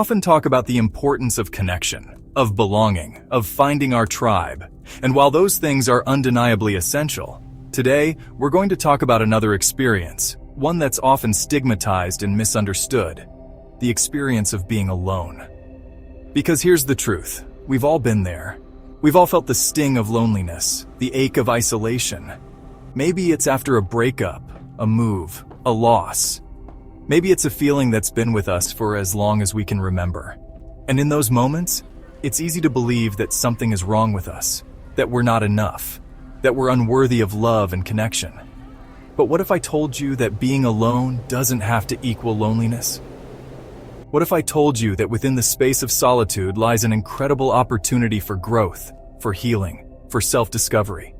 Often talk about the importance of connection, of belonging, of finding our tribe. And while those things are undeniably essential, today we're going to talk about another experience, one that's often stigmatized and misunderstood, the experience of being alone. Because here's the truth, we've all been there. We've all felt the sting of loneliness, the ache of isolation. Maybe it's after a breakup, a move, a loss. Maybe it's a feeling that's been with us for as long as we can remember. And in those moments, it's easy to believe that something is wrong with us, that we're not enough, that we're unworthy of love and connection. But what if I told you that being alone doesn't have to equal loneliness? What if I told you that within the space of solitude lies an incredible opportunity for growth, for healing, for self-discovery?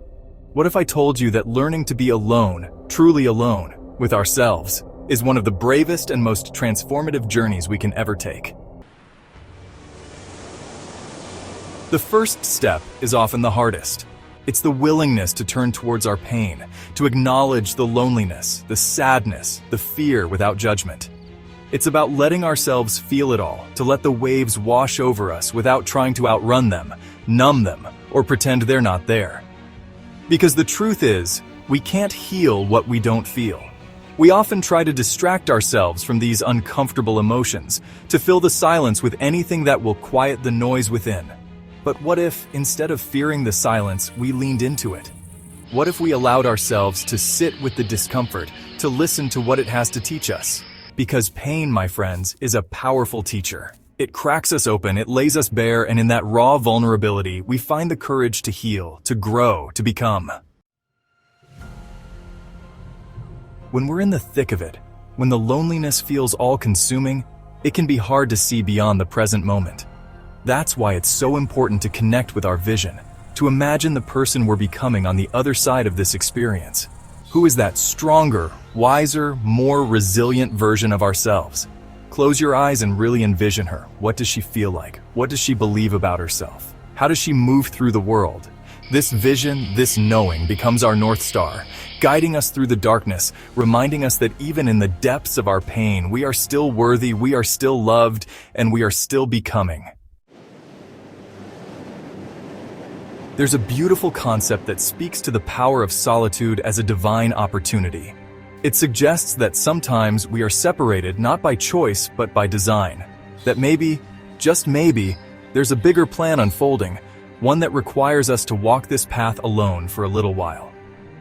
What if I told you that learning to be alone, truly alone, with ourselves, is one of the bravest and most transformative journeys we can ever take? The first step is often the hardest. It's the willingness to turn towards our pain, to acknowledge the loneliness, the sadness, the fear without judgment. It's about letting ourselves feel it all, to let the waves wash over us without trying to outrun them, numb them, or pretend they're not there. Because the truth is, we can't heal what we don't feel. We often try to distract ourselves from these uncomfortable emotions, to fill the silence with anything that will quiet the noise within. But what if, instead of fearing the silence, we leaned into it? What if we allowed ourselves to sit with the discomfort, to listen to what it has to teach us? Because pain, my friends, is a powerful teacher. It cracks us open, it lays us bare, and in that raw vulnerability, we find the courage to heal, to grow, to become. When we're in the thick of it, when the loneliness feels all-consuming, it can be hard to see beyond the present moment. That's why it's so important to connect with our vision, to imagine the person we're becoming on the other side of this experience. Who is that stronger, wiser, more resilient version of ourselves? Close your eyes and really envision her. What does she feel like? What does she believe about herself? How does she move through the world? This vision, this knowing becomes our North Star, guiding us through the darkness, reminding us that even in the depths of our pain, we are still worthy, we are still loved, and we are still becoming. There's a beautiful concept that speaks to the power of solitude as a divine opportunity. It suggests that sometimes we are separated not by choice but by design. That maybe, just maybe, there's a bigger plan unfolding, one that requires us to walk this path alone for a little while.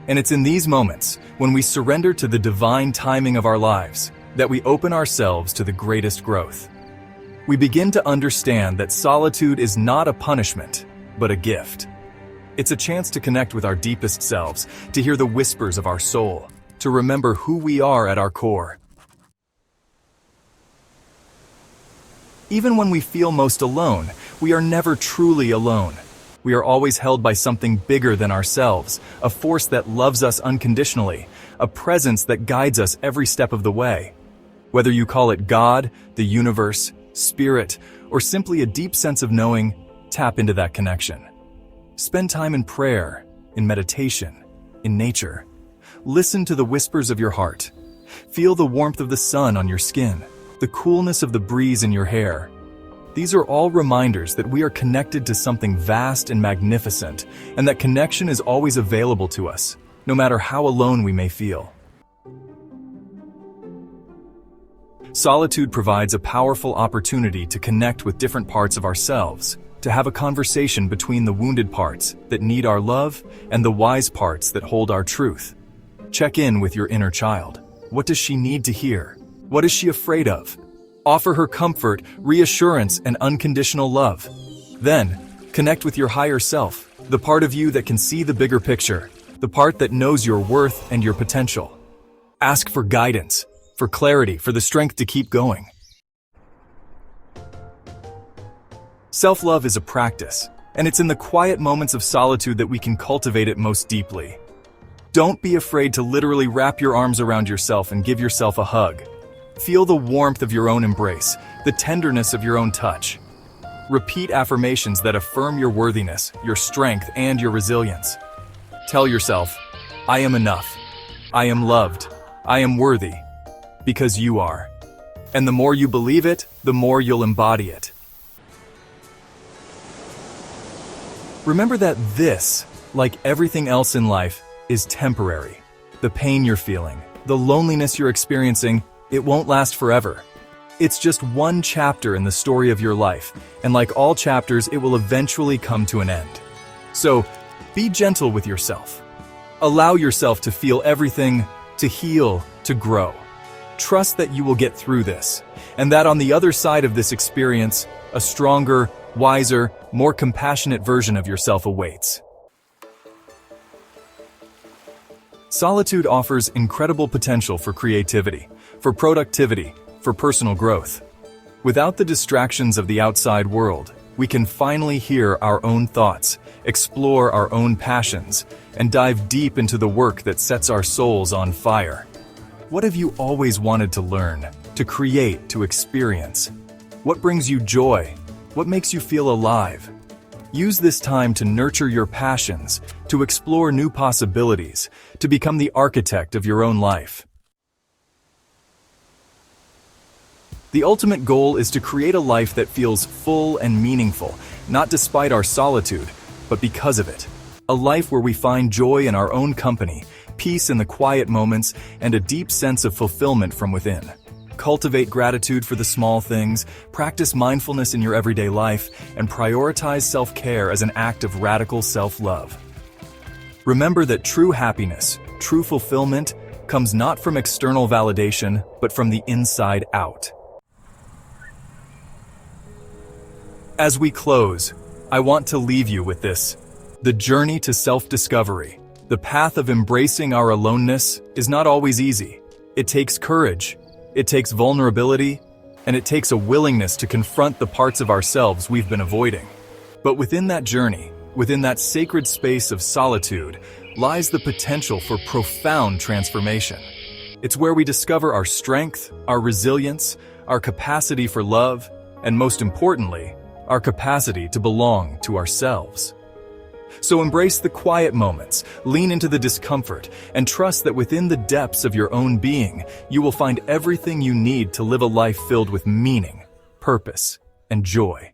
And it's in these moments, when we surrender to the divine timing of our lives, that we open ourselves to the greatest growth. We begin to understand that solitude is not a punishment, but a gift. It's a chance to connect with our deepest selves, to hear the whispers of our soul, to remember who we are at our core. Even when we feel most alone, we are never truly alone. We are always held by something bigger than ourselves, a force that loves us unconditionally, a presence that guides us every step of the way. Whether you call it God, the universe, spirit, or simply a deep sense of knowing, tap into that connection. Spend time in prayer, in meditation, in nature. Listen to the whispers of your heart. Feel the warmth of the sun on your skin, the coolness of the breeze in your hair. These are all reminders that we are connected to something vast and magnificent, and that connection is always available to us, no matter how alone we may feel. Solitude provides a powerful opportunity to connect with different parts of ourselves, to have a conversation between the wounded parts that need our love and the wise parts that hold our truth. Check in with your inner child. What does she need to hear? What is she afraid of? Offer her comfort, reassurance, and unconditional love. Then, connect with your higher self, the part of you that can see the bigger picture, the part that knows your worth and your potential. Ask for guidance, for clarity, for the strength to keep going. Self-love is a practice, and it's in the quiet moments of solitude that we can cultivate it most deeply. Don't be afraid to literally wrap your arms around yourself and give yourself a hug. Feel the warmth of your own embrace, the tenderness of your own touch. Repeat affirmations that affirm your worthiness, your strength, and your resilience. Tell yourself, I am enough. I am loved. I am worthy. Because you are. And the more you believe it, the more you'll embody it. Remember that this, like everything else in life, is temporary. The pain you're feeling, the loneliness you're experiencing, it won't last forever. It's just one chapter in the story of your life, and like all chapters, it will eventually come to an end. So, be gentle with yourself. Allow yourself to feel everything, to heal, to grow. Trust that you will get through this, and that on the other side of this experience, a stronger, wiser, more compassionate version of yourself awaits. Solitude offers incredible potential for creativity, for productivity, for personal growth. Without the distractions of the outside world, we can finally hear our own thoughts, explore our own passions, and dive deep into the work that sets our souls on fire. What have you always wanted to learn, to create, to experience? What brings you joy? What makes you feel alive? Use this time to nurture your passions, to explore new possibilities, to become the architect of your own life. The ultimate goal is to create a life that feels full and meaningful, not despite our solitude, but because of it. A life where we find joy in our own company, peace in the quiet moments, and a deep sense of fulfillment from within. Cultivate gratitude for the small things, practice mindfulness in your everyday life, and prioritize self-care as an act of radical self-love. Remember that true happiness, true fulfillment, comes not from external validation, but from the inside out. As we close, I want to leave you with this. The journey to self-discovery, the path of embracing our aloneness, is not always easy. It takes courage. It takes vulnerability, and it takes a willingness to confront the parts of ourselves we've been avoiding. But within that journey, within that sacred space of solitude, lies the potential for profound transformation. It's where we discover our strength, our resilience, our capacity for love, and most importantly, our capacity to belong to ourselves. So embrace the quiet moments, lean into the discomfort, and trust that within the depths of your own being, you will find everything you need to live a life filled with meaning, purpose, and joy.